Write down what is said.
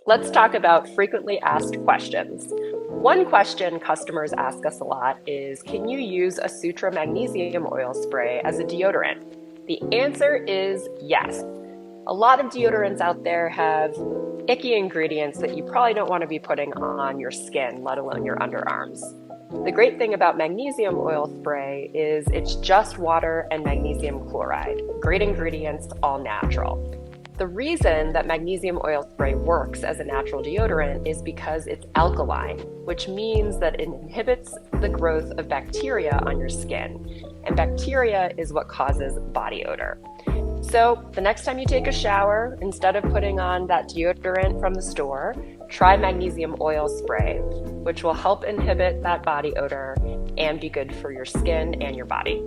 Let's talk about frequently asked questions. One question customers ask us a lot is, can you use a Sutra magnesium oil spray as a deodorant? The answer is yes. A lot of deodorants out there have icky ingredients that you probably don't want to be putting on your skin, let alone your underarms. The great thing about magnesium oil spray is it's just water and magnesium chloride. Great ingredients, all natural. The reason that magnesium oil spray works as a natural deodorant is because it's alkaline, which means that it inhibits the growth of bacteria on your skin. And bacteria is what causes body odor. So the next time you take a shower, instead of putting on that deodorant from the store, try magnesium oil spray, which will help inhibit that body odor and be good for your skin and your body.